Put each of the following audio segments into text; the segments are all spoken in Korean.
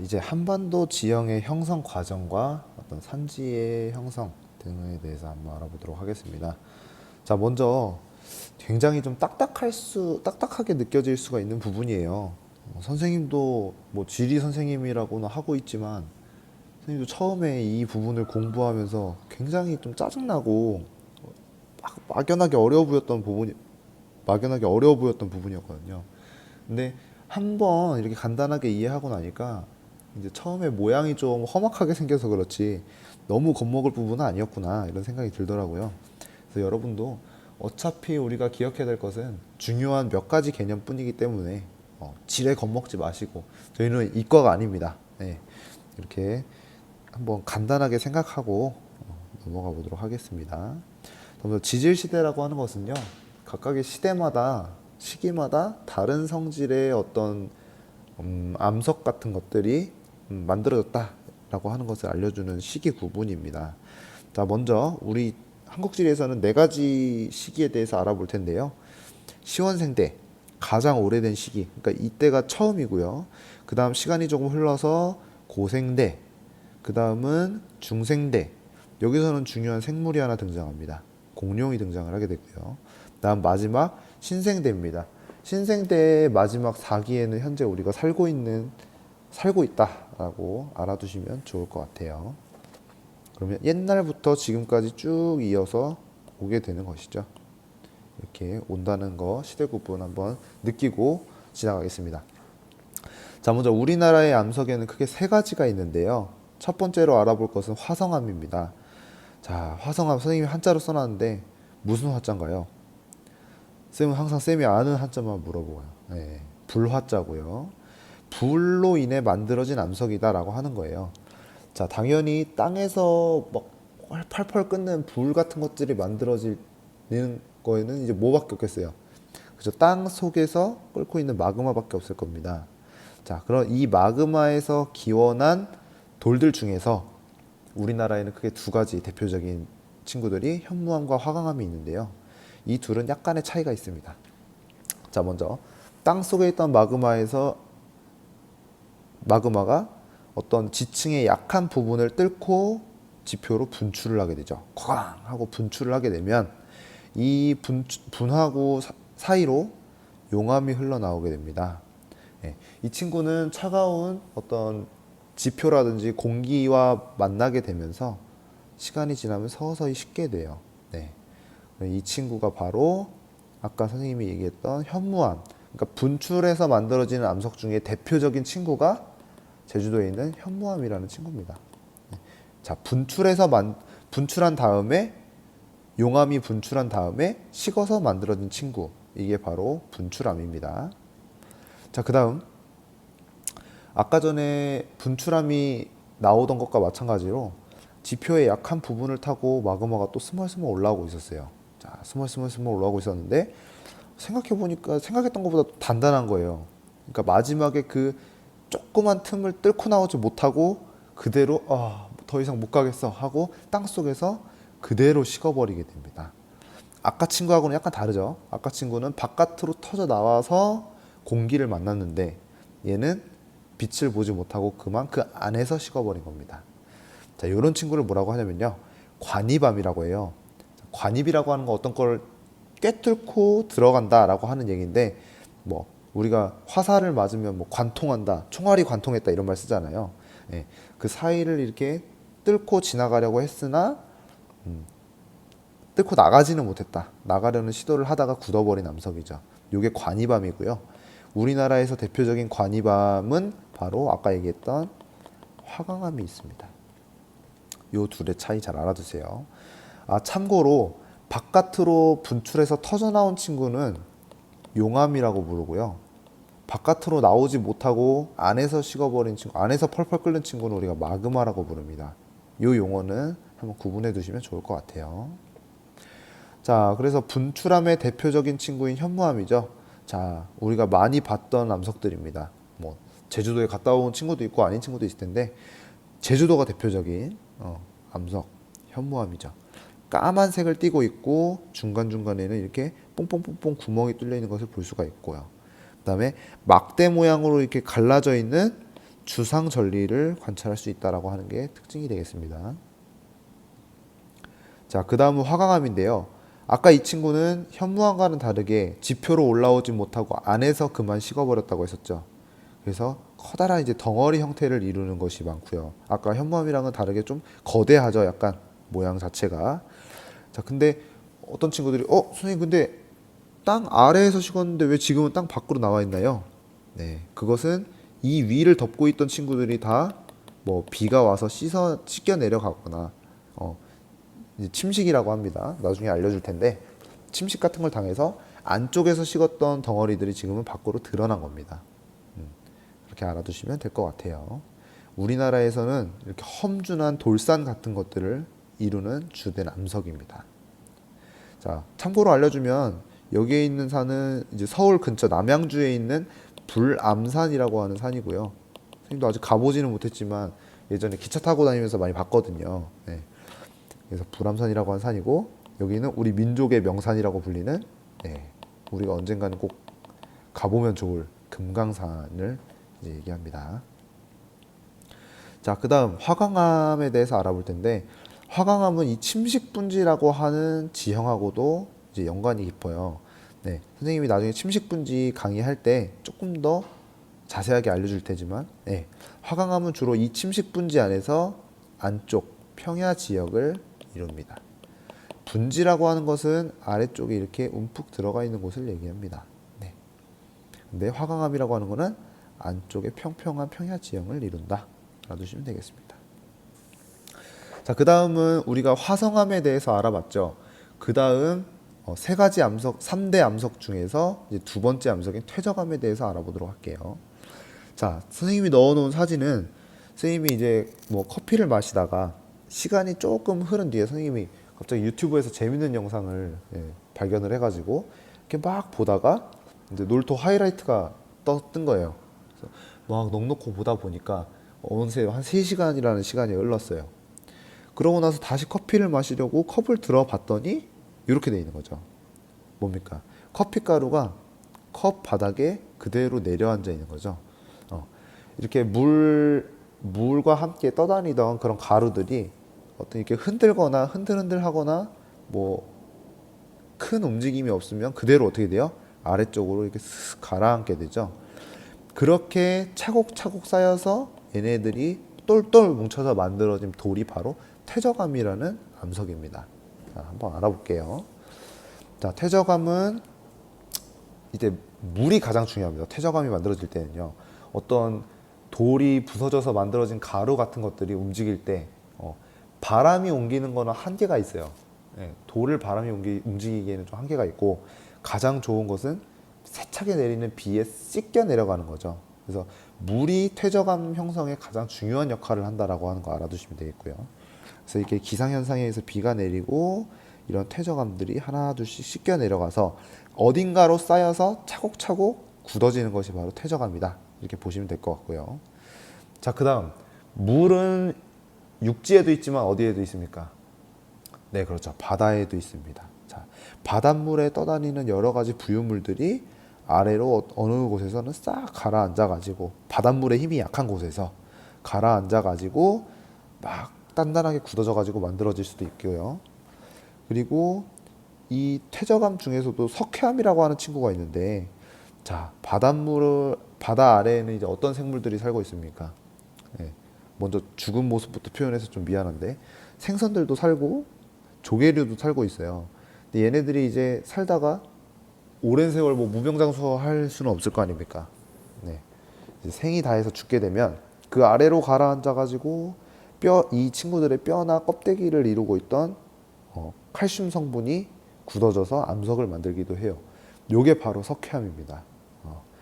이제 한반도 지형의 형성 과정과 어떤 산지의 형성 등에 대해서 한번 알아보도록 하겠습니다. 자, 먼저 굉장히 좀 딱딱하게 느껴질 수가 있는 부분이에요. 선생님도 뭐 지리 선생님이라고는 하고 있지만, 선생님도 처음에 이 부분을 공부하면서 굉장히 좀 짜증나고 막연하게 어려워 보였던 부분이었거든요. 근데 한번 이렇게 간단하게 이해하고 나니까 이제 처음에 모양이 좀 험악하게 생겨서 그렇지 너무 겁먹을 부분은 아니었구나 이런 생각이 들더라고요. 그래서 여러분도 어차피 우리가 기억해야 될 것은 중요한 몇 가지 개념뿐이기 때문에 지레 겁먹지 마시고, 저희는 이과가 아닙니다. 네, 이렇게 한번 간단하게 생각하고 넘어가 보도록 하겠습니다. 먼저 지질 시대라고 하는 것은요, 각각의 시기마다 다른 성질의 어떤 암석 같은 것들이 만들어졌다라고 하는 것을 알려주는 시기 구분입니다. 자, 먼저 우리 한국지리에서는 네 가지 시기에 대해서 알아볼 텐데요. 시원생대, 가장 오래된 시기, 그러니까 이때가 처음이고요. 그 다음 시간이 조금 흘러서 고생대, 그 다음은 중생대, 여기서는 중요한 생물이 하나 등장합니다. 공룡이 등장을 하게 되고요. 다음 마지막 신생대입니다. 신생대의 마지막 4기에는 현재 우리가 살고 있다라고 알아두시면 좋을 것 같아요. 그러면 옛날부터 지금까지 쭉 이어서 오게 되는 것이죠. 이렇게 온다는 거 시대 구분 한번 느끼고 지나가겠습니다. 자, 먼저 우리나라의 암석에는 크게 세 가지가 있는데요. 첫 번째로 알아볼 것은 화성암입니다. 자, 화성암 선생님이 한자로 써놨는데 무슨 화자인가요? 쌤은 항상 쌤이 아는 한자만 물어보고요. 네, 불화자고요. 불로 인해 만들어진 암석이다라고 하는 거예요. 자, 당연히 땅에서 막 펄펄 끓는 불 같은 것들이 만들어지는 거에는 이제 뭐밖에 없겠어요. 그죠? 땅 속에서 끓고 있는 마그마밖에 없을 겁니다. 자, 그럼 이 마그마에서 기원한 돌들 중에서 우리나라에는 크게 두 가지 대표적인 친구들이 현무암과 화강암이 있는데요. 이 둘은 약간의 차이가 있습니다. 자, 먼저 땅 속에 있던 마그마가 어떤 지층의 약한 부분을 뚫고 지표로 분출을 하게 되죠. 쾅 하고 분출을 하게 되면 이 분하고 사이로 용암이 흘러나오게 됩니다. 예, 이 친구는 차가운 어떤 지표라든지 공기와 만나게 되면서 시간이 지나면 서서히 식게 돼요. 네. 이 친구가 바로 아까 선생님이 얘기했던 현무암, 그러니까 분출해서 만들어지는 암석 중에 대표적인 친구가 제주도에 있는 현무암이라는 친구입니다. 자, 분출한 다음에 용암이 분출한 다음에 식어서 만들어진 친구, 이게 바로 분출암입니다. 자, 그 다음 아까 전에 분출암이 나오던 것과 마찬가지로 지표의 약한 부분을 타고 마그마가 또 스멀스멀 올라오고 있었어요. 자, 스멀스멀 올라오고 있었는데 생각해보니까 생각했던 것보다 단단한 거예요. 그러니까 마지막에 그 조그만 틈을 뚫고 나오지 못하고 그대로 더 이상 못 가겠어 하고 땅속에서 그대로 식어버리게 됩니다. 아까 친구하고는 약간 다르죠. 아까 친구는 바깥으로 터져 나와서 공기를 만났는데 얘는 빛을 보지 못하고 그만 그 안에서 식어버린 겁니다. 자, 이런 친구를 뭐라고 하냐면요, 관입암이라고 해요. 관입이라고 하는 건 어떤 걸 꿰뚫고 들어간다라고 하는 얘기인데, 뭐 우리가 화살을 맞으면 뭐 관통한다, 총알이 관통했다 이런 말 쓰잖아요. 예, 그 사이를 이렇게 뚫고 지나가려고 했으나 뚫고 나가지는 못했다. 나가려는 시도를 하다가 굳어버린 암석이죠. 이게 관입암이고요. 우리나라에서 대표적인 관입암은 바로 아까 얘기했던 화강암이 있습니다. 이 둘의 차이 잘 알아두세요. 참고로 바깥으로 분출해서 터져나온 친구는 용암이라고 부르고요. 바깥으로 나오지 못하고 안에서 식어버린 친구, 안에서 펄펄 끓는 친구는 우리가 마그마라고 부릅니다. 이 용어는 한번 구분해 두시면 좋을 것 같아요. 자, 그래서 분출암의 대표적인 친구인 현무암이죠. 자, 우리가 많이 봤던 암석들입니다. 뭐 제주도에 갔다 온 친구도 있고 아닌 친구도 있을 텐데, 제주도가 대표적인 암석 현무암이죠. 까만색을 띠고 있고 중간중간에는 이렇게 뽕뽕뽕뽕 구멍이 뚫려 있는 것을 볼 수가 있고요. 그 다음에 막대 모양으로 이렇게 갈라져 있는 주상 전리를 관찰할 수 있다라고 하는 게 특징이 되겠습니다. 자, 그 다음은 화강암인데요. 아까 이 친구는 현무암과는 다르게 지표로 올라오지 못하고 안에서 그만 식어버렸다고 했었죠. 그래서 커다란 이제 덩어리 형태를 이루는 것이 많고요. 아까 현무암이랑은 다르게 좀 거대하죠. 약간 모양 자체가. 자, 근데 어떤 친구들이 선생님 근데 땅 아래에서 식었는데 왜 지금은 땅 밖으로 나와 있나요? 네, 그것은 이 위를 덮고 있던 친구들이 다 뭐 비가 와서 씻겨 내려가거나 이제 침식이라고 합니다. 나중에 알려줄 텐데 침식 같은 걸 당해서 안쪽에서 식었던 덩어리들이 지금은 밖으로 드러난 겁니다. 그렇게 알아두시면 될 것 같아요. 우리나라에서는 이렇게 험준한 돌산 같은 것들을 이루는 주된 암석입니다. 자, 참고로 알려주면 여기에 있는 산은 이제 서울 근처 남양주에 있는 불암산이라고 하는 산이고요. 선생님도 아직 가보지는 못했지만 예전에 기차 타고 다니면서 많이 봤거든요. 네. 그래서 불암산이라고 하는 산이고 여기는 우리 민족의 명산이라고 불리는 우리가 언젠가는 꼭 가보면 좋을 금강산을 이제 얘기합니다. 자, 그 다음 화강암에 대해서 알아볼 텐데 화강암은 이 침식분지라고 하는 지형하고도 이제 연관이 깊어요. 네, 선생님이 나중에 침식분지 강의할 때 조금 더 자세하게 알려줄 테지만 화강암은 주로 이 침식분지 안에서 안쪽 평야 지역을 이룹니다. 분지라고 하는 것은 아래쪽에 이렇게 움푹 들어가 있는 곳을 얘기합니다. 네. 근데 화강암이라고 하는 것은 안쪽에 평평한 평야 지형을 이룬다. 알아두시면 되겠습니다. 자, 그 다음은 우리가 화성암에 대해서 알아봤죠. 그 다음 세 가지 암석, 3대 암석 중에서 이제 두 번째 암석인 퇴적암에 대해서 알아보도록 할게요. 자, 선생님이 넣어놓은 사진은 선생님이 이제 뭐 커피를 마시다가 시간이 조금 흐른 뒤에 선생님이 갑자기 유튜브에서 재밌는 영상을 발견을 해가지고 이렇게 막 보다가 이제 놀토 하이라이트가 뜬 거예요. 그래서 막 넋놓고 보다 보니까 어느새 한 3시간이라는 시간이 흘렀어요. 그러고 나서 다시 커피를 마시려고 컵을 들어봤더니 이렇게 돼 있는 거죠. 뭡니까? 커피 가루가 컵 바닥에 그대로 내려앉아 있는 거죠. 이렇게 물과 함께 떠다니던 그런 가루들이 어떤 이렇게 흔들거나 흔들흔들하거나 뭐 큰 움직임이 없으면 그대로 어떻게 돼요? 아래쪽으로 이렇게 쓱 가라앉게 되죠. 그렇게 차곡차곡 쌓여서 얘네들이 똘똘 뭉쳐서 만들어진 돌이 바로 퇴적암이라는 암석입니다. 자, 한번 알아볼게요. 자, 퇴적암은 이제 물이 가장 중요합니다. 퇴적암이 만들어질 때는요. 어떤 돌이 부서져서 만들어진 가루 같은 것들이 움직일 때 바람이 옮기는 거는 한계가 있어요. 돌을 바람이 움직이기에는 좀 한계가 있고 가장 좋은 것은 세차게 내리는 비에 씻겨 내려가는 거죠. 그래서 물이 퇴적암 형성에 가장 중요한 역할을 한다라고 하는 거 알아두시면 되겠고요. 그래서 이렇게 기상현상에 의해서 비가 내리고 이런 퇴적암들이 하나둘씩 씻겨 내려가서 어딘가로 쌓여서 차곡차곡 굳어지는 것이 바로 퇴적암이다. 이렇게 보시면 될 것 같고요. 자, 그 다음 물은 육지에도 있지만 어디에도 있습니까? 네, 그렇죠. 바다에도 있습니다. 자, 바닷물에 떠다니는 여러 가지 부유물들이 아래로 어느 곳에서는 싹 가라앉아가지고 바닷물의 힘이 약한 곳에서 가라앉아가지고 막 단단하게 굳어져가지고 만들어질 수도 있고요. 그리고 이 퇴적암 중에서도 석회암이라고 하는 친구가 있는데, 자, 바다 아래에는 이제 어떤 생물들이 살고 있습니까? 먼저 죽은 모습부터 표현해서 좀 미안한데 생선들도 살고 조개류도 살고 있어요. 근데 얘네들이 이제 살다가 오랜 세월 뭐 무병장수할 수는 없을 거 아닙니까? 이제 생이 다해서 죽게 되면 그 아래로 가라앉아가지고 이 친구들의 뼈나 껍데기를 이루고 있던 칼슘 성분이 굳어져서 암석을 만들기도 해요. 요게 바로 석회암입니다.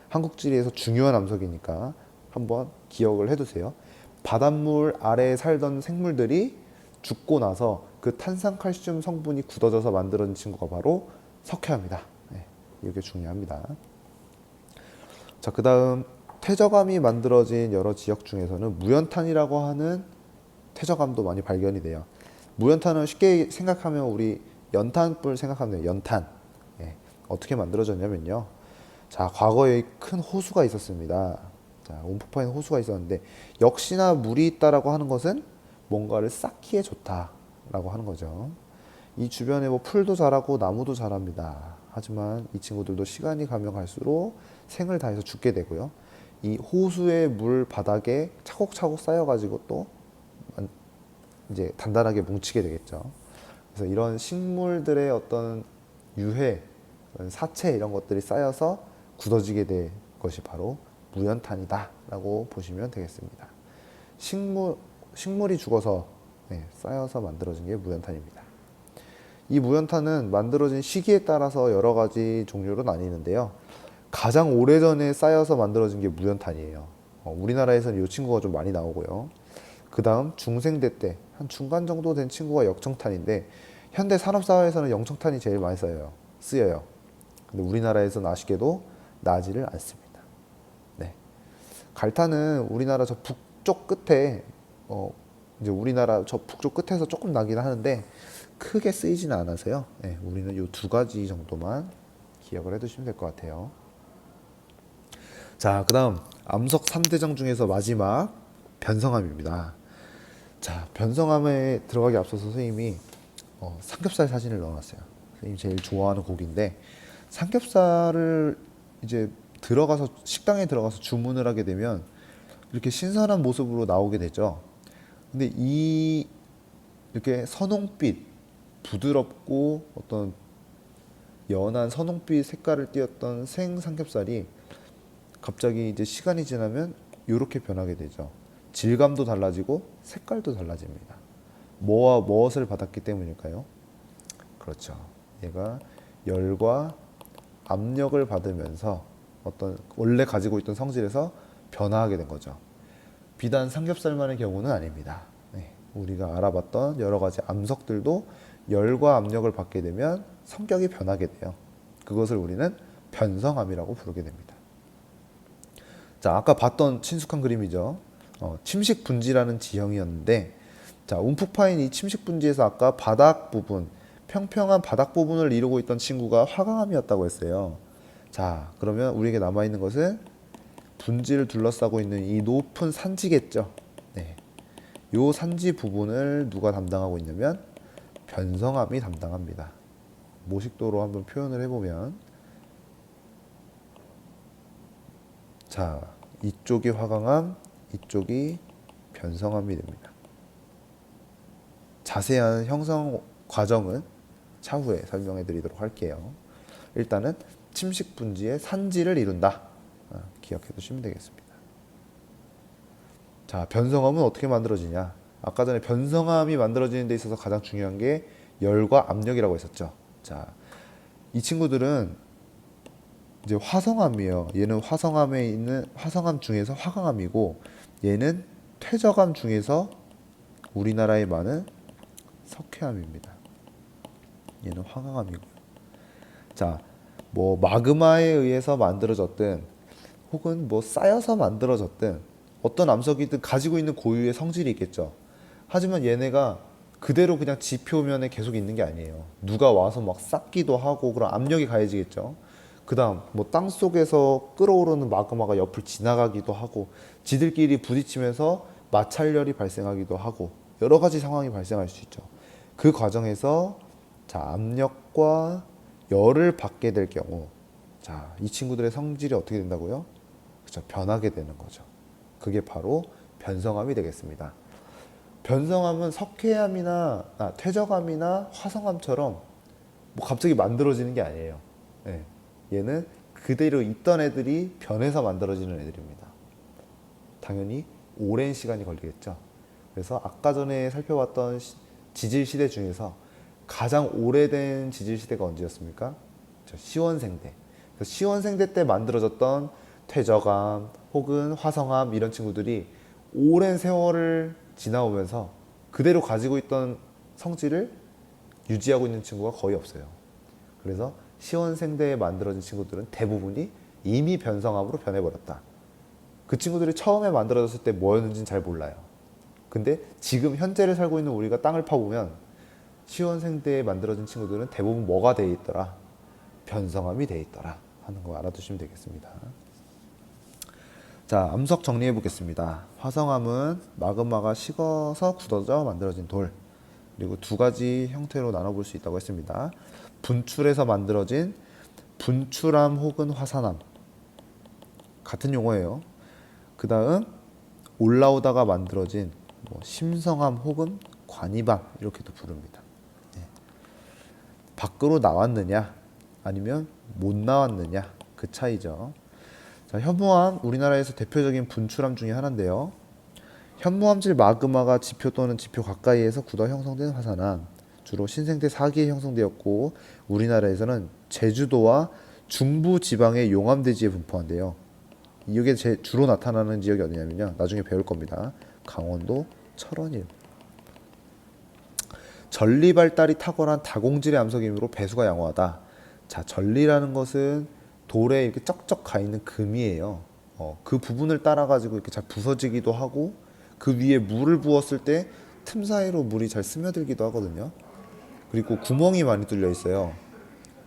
한국지리에서 중요한 암석이니까 한번 기억을 해두세요. 바닷물 아래에 살던 생물들이 죽고 나서 그 탄산칼슘 성분이 굳어져서 만들어진 친구가 바로 석회암이다. 이게 중요합니다. 자, 그 다음 퇴적암이 만들어진 여러 지역 중에서는 무연탄이라고 하는 퇴적암도 많이 발견이 돼요. 무연탄은 쉽게 생각하면 우리 연탄불 생각하면 돼요. 연탄. 어떻게 만들어졌냐면요. 자, 과거에 큰 호수가 있었습니다. 자, 움푹 파인 호수가 있었는데 역시나 물이 있다라고 하는 것은 뭔가를 쌓기에 좋다라고 하는 거죠. 이 주변에 뭐 풀도 자라고 나무도 자랍니다. 하지만 이 친구들도 시간이 가면 갈수록 생을 다해서 죽게 되고요. 이 호수의 물 바닥에 차곡차곡 쌓여가지고 또 이제 단단하게 뭉치게 되겠죠. 그래서 이런 식물들의 어떤 유해, 사체 이런 것들이 쌓여서 굳어지게 될 것이 바로 무연탄이다라고 보시면 되겠습니다. 식물이 죽어서 쌓여서 만들어진 게 무연탄입니다. 이 무연탄은 만들어진 시기에 따라서 여러 가지 종류로 나뉘는데요. 가장 오래전에 쌓여서 만들어진 게 무연탄이에요. 우리나라에서는 이 친구가 좀 많이 나오고요. 그 다음 중생대 때 한 중간 정도 된 친구가 역청탄인데 현대 산업사회에서는 영청탄이 제일 많이 쓰여요. 근데 우리나라에서는 아쉽게도 나지를 않습니다. 네. 갈탄은 우리나라 저 북쪽 끝에 이제 우리나라 저 북쪽 끝에서 조금 나긴 하는데 크게 쓰이지는 않아서요. 네, 우리는 이 두 가지 정도만 기억을 해두시면 될 것 같아요. 자, 그 다음 암석 3대장 중에서 마지막 변성암입니다. 자, 변성암에 들어가기 앞서서 선생님이 삼겹살 사진을 넣어놨어요. 선생님이 제일 좋아하는 고기인데 삼겹살을 이제 식당에 들어가서 주문을 하게 되면 이렇게 신선한 모습으로 나오게 되죠. 근데 이렇게 선홍빛, 부드럽고 어떤 연한 선홍빛 색깔을 띄었던 생 삼겹살이 갑자기 이제 시간이 지나면 이렇게 변하게 되죠. 질감도 달라지고 색깔도 달라집니다. 뭐와 무엇을 받았기 때문일까요? 그렇죠. 얘가 열과 압력을 받으면서 어떤 원래 가지고 있던 성질에서 변화하게 된 거죠. 비단 삼겹살만의 경우는 아닙니다. 네, 우리가 알아봤던 여러 가지 암석들도 열과 압력을 받게 되면 성격이 변하게 돼요. 그것을 우리는 변성암이라고 부르게 됩니다. 자, 아까 봤던 친숙한 그림이죠. 침식 분지라는 지형이었는데, 자, 움푹 파인 이 침식 분지에서 아까 바닥 부분, 평평한 바닥 부분을 이루고 있던 친구가 화강암이었다고 했어요. 자, 그러면 우리에게 남아있는 것은 분지를 둘러싸고 있는 이 높은 산지겠죠. 네. 요 산지 부분을 누가 담당하고 있냐면 변성암이 담당합니다. 모식도로 한번 표현을 해보면, 자, 이쪽이 화강암, 이쪽이 변성암이 됩니다. 자세한 형성 과정은 차후에 설명해 드리도록 할게요. 일단은 침식 분지의 산지를 이룬다. 기억해 두시면 되겠습니다. 자, 변성암은 어떻게 만들어지냐? 아까 전에 변성암이 만들어지는 데 있어서 가장 중요한 게 열과 압력이라고 했었죠. 자, 이 친구들은 이제 화성암이에요. 얘는 화성암에 있는 화성암 중에서 화강암이고, 얘는 퇴적암 중에서 우리나라에 많은 석회암입니다. 얘는 화강암이고요. 자, 뭐 마그마에 의해서 만들어졌든 혹은 뭐 쌓여서 만들어졌든 어떤 암석이든 가지고 있는 고유의 성질이 있겠죠. 하지만 얘네가 그대로 그냥 지표면에 계속 있는 게 아니에요. 누가 와서 막 쌓기도 하고 그런 압력이 가해지겠죠. 그 다음 뭐 땅속에서 끓어오르는 마그마가 옆을 지나가기도 하고 지들끼리 부딪히면서 마찰열이 발생하기도 하고 여러 가지 상황이 발생할 수 있죠. 그 과정에서 자, 압력과 열을 받게 될 경우 자, 이 친구들의 성질이 어떻게 된다고요? 그렇죠. 변하게 되는 거죠. 그게 바로 변성암이 되겠습니다. 변성암은 석회암이나 퇴적암이나 화성암처럼 뭐 갑자기 만들어지는 게 아니에요. 네. 얘는 그대로 있던 애들이 변해서 만들어지는 애들입니다. 당연히 오랜 시간이 걸리겠죠. 그래서 아까 전에 살펴봤던 지질 시대 중에서 가장 오래된 지질 시대가 언제였습니까? 시원생대. 시원생대 때 만들어졌던 퇴적암 혹은 화성암 이런 친구들이 오랜 세월을 지나오면서 그대로 가지고 있던 성질을 유지하고 있는 친구가 거의 없어요. 그래서 시원생대에 만들어진 친구들은 대부분이 이미 변성암으로 변해버렸다. 그 친구들이 처음에 만들어졌을 때 뭐였는지는 잘 몰라요. 근데 지금 현재를 살고 있는 우리가 땅을 파보면 시원생대에 만들어진 친구들은 대부분 뭐가 돼 있더라? 변성암이 돼 있더라 하는 거 알아두시면 되겠습니다. 자, 암석 정리해 보겠습니다. 화성암은 마그마가 식어서 굳어져 만들어진 돌. 그리고 두 가지 형태로 나눠볼 수 있다고 했습니다. 분출해서 만들어진 분출암 혹은 화산암. 같은 용어예요. 그 다음 올라오다가 만들어진 뭐 심성암 혹은 관이암 이렇게도 부릅니다. 예. 밖으로 나왔느냐 아니면 못 나왔느냐 그 차이죠. 자, 현무암 우리나라에서 대표적인 분출암 중에 하나인데요. 현무암질 마그마가 지표 또는 지표 가까이에서 굳어 형성된 화산암. 주로 신생태 4기에 형성되었고 우리나라에서는 제주도와 중부 지방의 용암대지에 분포한대요. 이게 주로 나타나는 지역이 어디냐면요. 나중에 배울 겁니다. 강원도 철원이에요. 전리 발달이 탁월한 다공질의 암석이므로 배수가 양호하다. 자, 전리라는 것은 돌에 이렇게 쩍쩍 가 있는 금이에요. 그 부분을 따라 가지고 이렇게 잘 부서지기도 하고 그 위에 물을 부었을 때 틈 사이로 물이 잘 스며들기도 하거든요. 그리고 구멍이 많이 뚫려 있어요.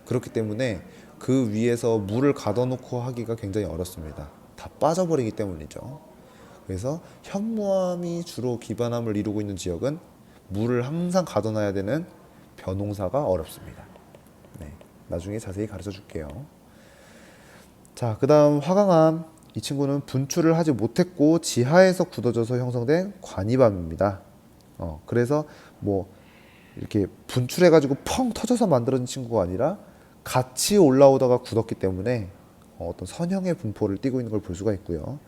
그렇기 때문에 그 위에서 물을 가둬놓고 하기가 굉장히 어렵습니다. 다 빠져버리기 때문이죠. 그래서 현무암이 주로 기반암을 이루고 있는 지역은 물을 항상 가둬놔야 되는 벼농사가 어렵습니다. 네, 나중에 자세히 가르쳐 줄게요. 자, 그 다음 화강암. 이 친구는 분출을 하지 못했고 지하에서 굳어져서 형성된 관이암입니다. 그래서 뭐 이렇게 분출해가지고 펑 터져서 만들어진 친구가 아니라 같이 올라오다가 굳었기 때문에 어떤 선형의 분포를 띠고 있는 걸 볼 수가 있고요.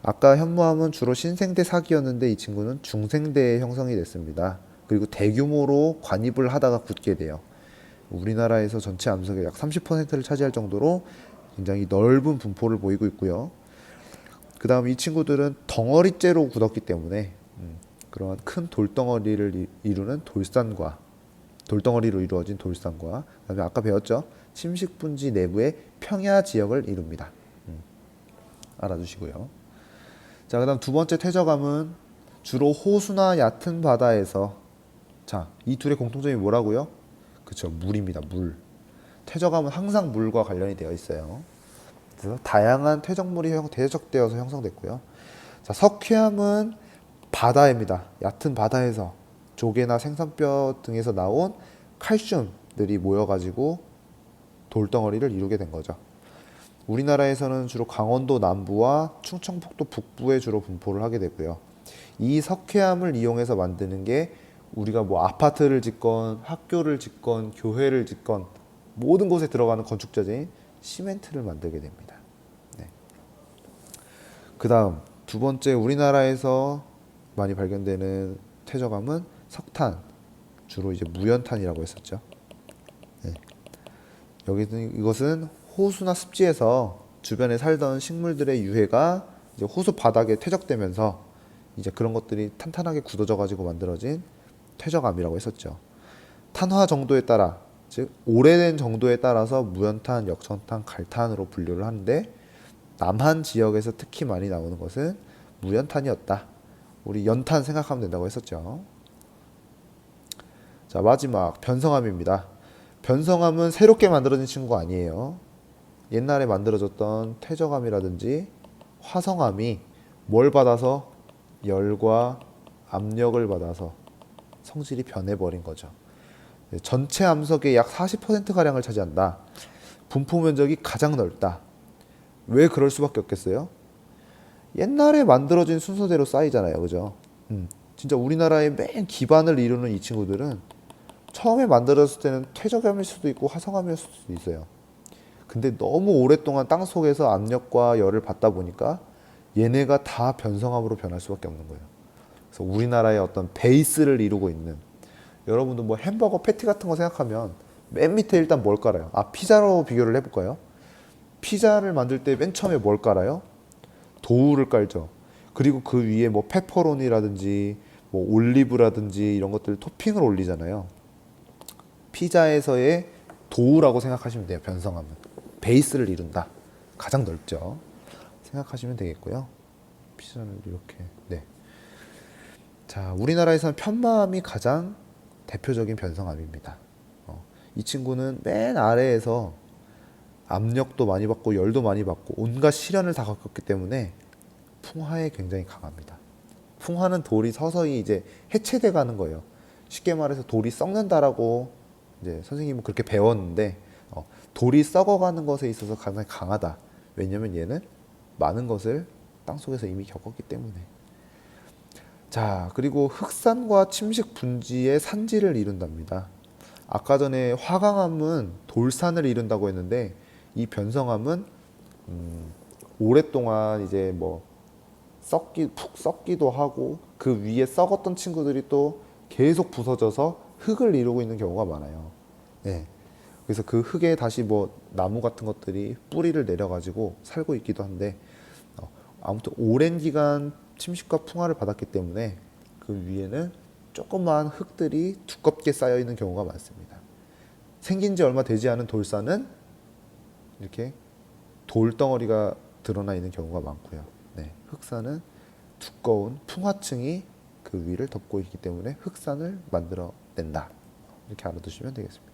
아까 현무암은 주로 신생대 사기였는데 이 친구는 중생대에 형성이 됐습니다. 그리고 대규모로 관입을 하다가 굳게 돼요. 우리나라에서 전체 암석의 약 30%를 차지할 정도로 굉장히 넓은 분포를 보이고 있고요. 그 다음 이 친구들은 덩어리째로 굳었기 때문에 그러한 큰 돌덩어리를 이루는 돌산과 돌덩어리로 이루어진 돌산과 그다음에 아까 배웠죠? 침식분지 내부의 평야 지역을 이룹니다. 알아두시고요. 자, 그다음 두 번째 퇴적암은 주로 호수나 얕은 바다에서 자, 이 둘의 공통점이 뭐라고요? 그렇죠, 물입니다. 물. 퇴적암은 항상 물과 관련이 되어 있어요. 그래서 다양한 퇴적물이 퇴적되어서 형성됐고요. 자, 석회암은 바다입니다. 얕은 바다에서 조개나 생선뼈 등에서 나온 칼슘들이 모여가지고 돌덩어리를 이루게 된 거죠. 우리나라에서는 주로 강원도 남부와 충청북도 북부에 주로 분포를 하게 되고요. 이 석회암을 이용해서 만드는 게 우리가 뭐 아파트를 짓건 학교를 짓건 교회를 짓건 모든 곳에 들어가는 건축자재인 시멘트를 만들게 됩니다. 네. 그 다음 두 번째 우리나라에서 많이 발견되는 퇴적암은 석탄, 주로 이제 무연탄이라고 했었죠. 네. 여기는 이것은 호수나 습지에서 주변에 살던 식물들의 유해가 이제 호수 바닥에 퇴적되면서 이제 그런 것들이 탄탄하게 굳어져 가지고 만들어진 퇴적암이라고 했었죠. 탄화 정도에 따라 즉 오래된 정도에 따라서 무연탄, 역청탄, 갈탄으로 분류를 하는데 남한 지역에서 특히 많이 나오는 것은 무연탄이었다. 우리 연탄 생각하면 된다고 했었죠. 자, 마지막 변성암입니다. 변성암은 새롭게 만들어진 친구가 아니에요. 옛날에 만들어졌던 퇴적암이라든지 화성암이 뭘 받아서 열과 압력을 받아서 성질이 변해버린 거죠. 전체 암석의 약 40%가량을 차지한다. 분포 면적이 가장 넓다. 왜 그럴 수밖에 없겠어요? 옛날에 만들어진 순서대로 쌓이잖아요. 그죠? 진짜 우리나라의 맨 기반을 이루는 이 친구들은 처음에 만들어졌을 때는 퇴적암일 수도 있고 화성암일 수도 있어요. 근데 너무 오랫동안 땅 속에서 압력과 열을 받다 보니까 얘네가 다 변성암으로 변할 수밖에 없는 거예요. 그래서 우리나라의 어떤 베이스를 이루고 있는 여러분도 뭐 햄버거 패티 같은 거 생각하면 맨 밑에 일단 뭘 깔아요? 피자로 비교를 해볼까요? 피자를 만들 때 맨 처음에 뭘 깔아요? 도우를 깔죠. 그리고 그 위에 뭐 페퍼로니라든지 뭐 올리브라든지 이런 것들 토핑을 올리잖아요. 피자에서의 도우라고 생각하시면 돼요. 변성함은 베이스를 이룬다. 가장 넓죠. 생각하시면 되겠고요. 피자를 이렇게 네. 자, 우리나라에서는 편마암이 가장 대표적인 변성암입니다. 이 친구는 맨 아래에서 압력도 많이 받고 열도 많이 받고 온갖 시련을 다 겪었기 때문에 풍화에 굉장히 강합니다. 풍화는 돌이 서서히 이제 해체돼 가는 거예요. 쉽게 말해서 돌이 썩는다라고 이제 선생님은 그렇게 배웠는데 돌이 썩어가는 것에 있어서 가장 강하다. 왜냐면 얘는 많은 것을 땅속에서 이미 겪었기 때문에. 자, 그리고 흑산과 침식 분지의 산지를 이룬답니다. 아까 전에 화강암은 돌산을 이룬다고 했는데 이 변성암은 오랫동안 이제 뭐 푹 썩기도 하고 그 위에 썩었던 친구들이 또 계속 부서져서 흙을 이루고 있는 경우가 많아요. 네. 그래서 그 흙에 다시 뭐 나무 같은 것들이 뿌리를 내려가지고 살고 있기도 한데 아무튼 오랜 기간 침식과 풍화를 받았기 때문에 그 위에는 조그마한 흙들이 두껍게 쌓여 있는 경우가 많습니다. 생긴 지 얼마 되지 않은 돌산은 이렇게 돌덩어리가 드러나 있는 경우가 많고요. 네, 흑산은 두꺼운 풍화층이 그 위를 덮고 있기 때문에 흑산을 만들어낸다. 이렇게 알아두시면 되겠습니다.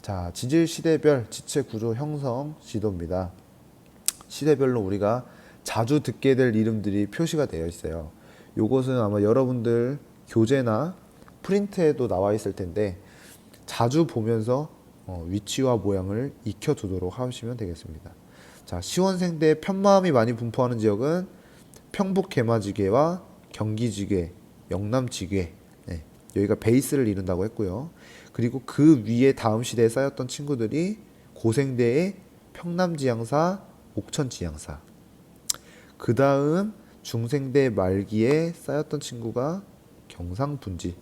자, 지질 시대별 지체 구조 형성 지도입니다. 시대별로 우리가 자주 듣게 될 이름들이 표시가 되어 있어요. 요것은 아마 여러분들 교재나 프린트에도 나와 있을 텐데 자주 보면서 위치와 모양을 익혀두도록 하시면 되겠습니다. 자, 시원생대 편마음이 많이 분포하는 지역은 평북 개마지괴와 경기지괴, 영남지괴, 네, 여기가 베이스를 이룬다고 했고요. 그리고 그 위에 다음 시대에 쌓였던 친구들이 고생대의 평남지향사, 옥천지향사. 그 다음 중생대 말기에 쌓였던 친구가 경상분지.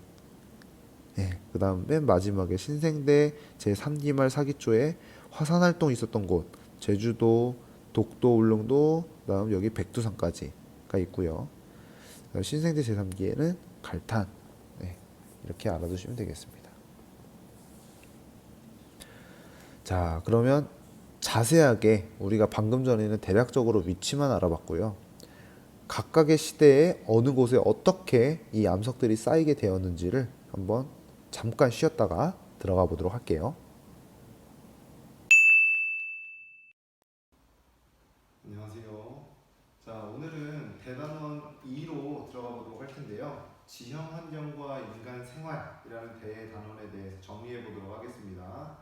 네, 그 다음 맨 마지막에 신생대 제3기말 사기초에 화산활동 있었던 곳 제주도, 독도, 울릉도, 그 다음 여기 백두산까지가 있고요. 신생대 제3기에는 갈탄. 네, 이렇게 알아두시면 되겠습니다. 자, 그러면 자세하게 우리가 방금 전에는 대략적으로 위치만 알아봤고요. 각각의 시대에 어느 곳에 어떻게 이 암석들이 쌓이게 되었는지를 한번 잠깐 쉬었다가 들어가 보도록 할게요. 안녕하세요. 자, 오늘은 대단원 2로 들어가 보도록 할 텐데요. 지형 환경과 인간 생활이라는 대단원에 대해서 정리해 보도록 하겠습니다.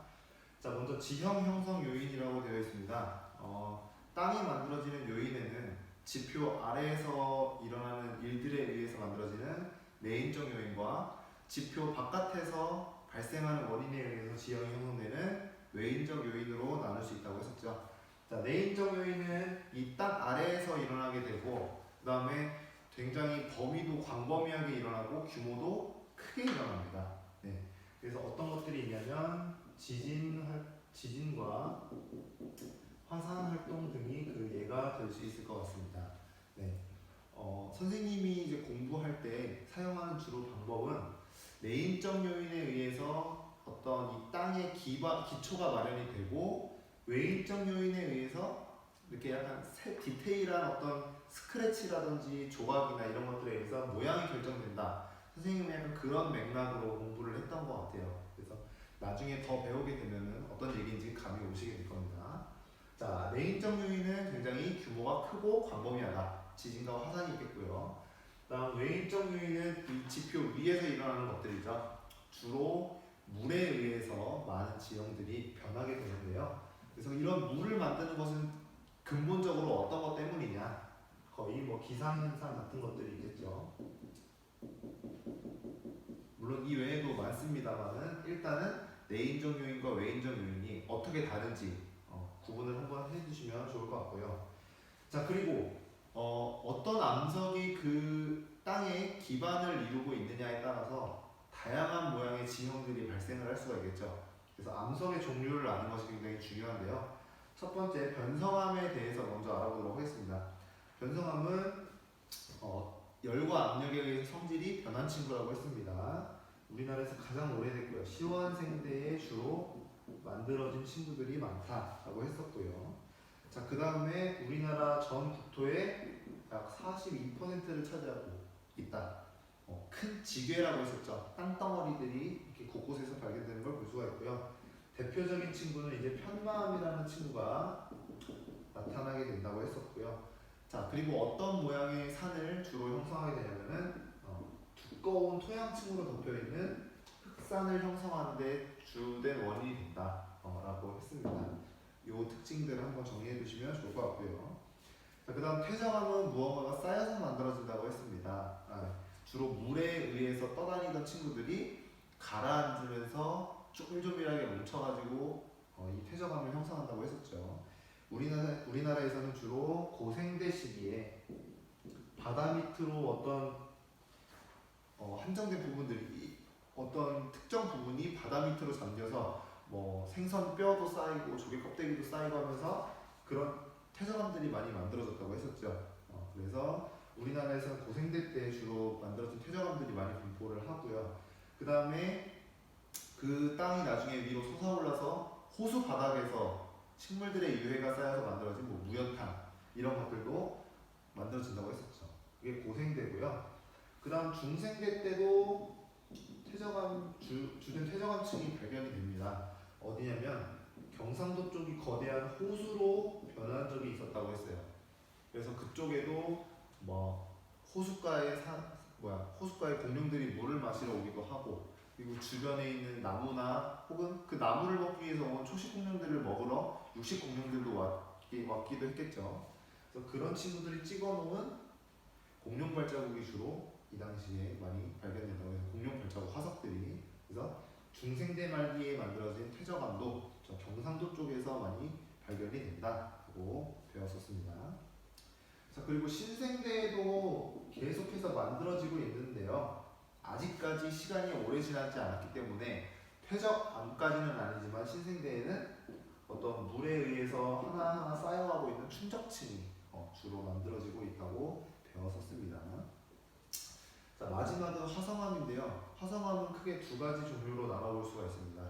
자, 먼저 지형 형성 요인이라고 되어 있습니다. 땅이 만들어지는 요인에는 지표 아래에서 일어나는 일들에 의해서 만들어지는 내인적 요인과 지표 바깥에서 발생하는 원인에 의해서 지형이 형성되는 외인적 요인으로 나눌 수 있다고 했었죠. 자, 내인적 요인은 이 땅 아래에서 일어나게 되고 그 다음에 굉장히 범위도 광범위하게 일어나고 규모도 크게 일어납니다. 네. 그래서 어떤 것들이 있냐면 지진과 화산 활동 등이 그 예가 될 수 있을 것 같습니다. 네. 선생님이 이제 공부할 때 사용하는 주로 방법은 내인적 요인에 의해서 어떤 이 땅의 기초가 마련이 되고 외인적 요인에 의해서 이렇게 약간 디테일한 어떤 스크래치라든지 조각이나 이런 것들에 의해서 모양이 결정된다. 선생님은 약간 그런 맥락으로 공부를 했던 것 같아요. 그래서 나중에 더 배우게 되면 어떤 얘기인지 감이 오시게 될 겁니다. 자, 내인적 요인은 굉장히 규모가 크고 광범위하다. 지진과 화산이 있겠고요. 다음 외인적 요인은 이 지표 위에서 일어나는 것들이죠. 주로 물에 의해서 많은 지형들이 변하게 되는데요. 그래서 이런 물을 만드는 것은 근본적으로 어떤 것 때문이냐? 거의 뭐 기상현상 같은 것들이 있겠죠. 물론 이 외에도 많습니다만은 일단은 내인적 요인과 외인적 요인이 어떻게 다른지 구분을 한번 해주시면 좋을 것 같고요. 자, 그리고 어떤 암석이 그 땅의 기반을 이루고 있느냐에 따라서 다양한 모양의 지형들이 발생을 할 수가 있겠죠. 그래서 암석의 종류를 아는 것이 굉장히 중요한데요. 첫 번째 변성암에 대해서 먼저 알아보도록 하겠습니다. 변성암은 열과 압력에 의해서 성질이 변한 친구라고 했습니다. 우리나라에서 가장 오래됐고요. 시원생대에 주로 만들어진 친구들이 많다라고 했었고요. 자, 그 다음에 우리나라 전 국토의 약 42%를 차지하고 있다. 큰 지괴라고 했었죠. 땅덩어리들이 이렇게 곳곳에서 발견되는 걸 볼 수가 있고요. 대표적인 친구는 이제 편마암이라는 친구가 나타나게 된다고 했었고요. 자, 그리고 어떤 모양의 산을 주로 형성하게 되냐면은 두꺼운 토양층으로 덮여 있는 흑산을 형성하는 데 주된 원인이 된다. 라고 했습니다. 이 특징들을 한번 정리해 두시면 좋을 것 같고요. 자, 그 다음 퇴적암은 무언가가 쌓여서 만들어진다고 했습니다. 주로 물에 의해서 떠다니던 친구들이 가라앉으면서 쪼밀쪼밀하게 뭉쳐가지고 이 퇴적암을 형성한다고 했었죠. 우리나라에서는 주로 고생대 시기에 바다 밑으로 어떤 한정된 부분들이 어떤 특정 부분이 바다 밑으로 잠겨서 뭐 생선 뼈도 쌓이고 조개 껍데기도 쌓이고 하면서 그런 퇴적암들이 많이 만들어졌다고 했었죠. 그래서 우리나라에서는 고생대 때 주로 만들어진 퇴적암들이 많이 분포를 하고요. 그 다음에 그 땅이 나중에 위로 솟아올라서 호수 바닥에서 식물들의 유해가 쌓여서 만들어진 뭐 무연탕 이런 것들도 만들어진다고 했었죠. 이게 고생대고요. 그 다음 중생대 때도 주된 퇴적암층이 발견이 됩니다. 어디냐면 경상도 쪽이 거대한 호수로 변한 적이 있었다고 했어요. 그래서 그쪽에도 뭐 호숫가에 공룡들이 물을 마시러 오기도 하고, 그리고 주변에 있는 나무나 혹은 그 나무를 먹기 위해서 온 초식 공룡들을 먹으러 육식 공룡들도 왔기도 했겠죠. 그래서 그런 친구들이 찍어놓은 공룡 발자국이 주로 이 당시에 많이 발견된다고 해서 공룡 발자국 화석들이, 그래서 중생대 말기에 만들어진 퇴적암도 저 경상도 쪽에서 많이 발견이 된다고 배웠었습니다. 자, 그리고 신생대에도 계속해서 만들어지고 있는데요. 아직까지 시간이 오래 지나지 않았기 때문에 퇴적암까지는 아니지만 신생대에는 어떤 물에 의해서 하나하나 쌓여가고 있는 충적층이 주로 만들어지고 있다고 배웠었습니다. 자, 마지막은 화성암인데요. 화성암은 크게 두 가지 종류로 나눠볼 수가 있습니다.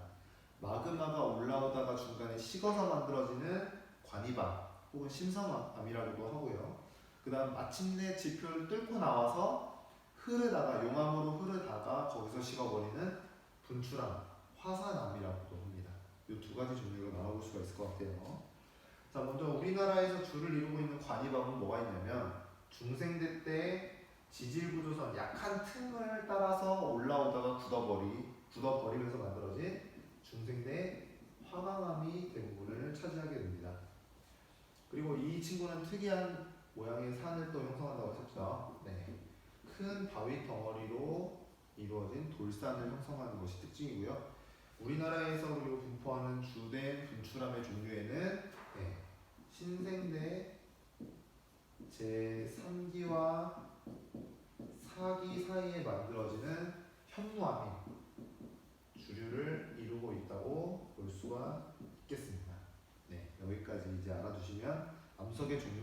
마그마가 올라오다가 중간에 식어서 만들어지는 관이암 혹은 심성암이라고도 하고요. 그 다음 마침내 지표를 뚫고 나와서 용암으로 흐르다가 거기서 식어버리는 분출암, 화산암이라고도 합니다. 이 두 가지 종류로 나눠볼 수가 있을 것 같아요. 자, 먼저 우리나라에서 주를 이루고 있는 관이암은 뭐가 있냐면 중생대 때 지질구조선 약한 틈을 따라서 올라오다가 굳어버리면서 만들어진 중생대 화강암이 대부분을 차지하게 됩니다. 그리고 이 친구는 특이한 모양의 산을 또 형성한다고 했었죠. 네. 큰 바위 덩어리로 이루어진 돌산을 형성하는 것이 특징이고요. 우리나라에서 그리고 분포하는 주된 분출암의 종류에는 신생대 제3기와 4기 사이에 만들어지는 현무암이 주류를 이루고 있다고 볼 수가 있겠습니다. 네, 여기까지 이제 알아두시면 암석의 종류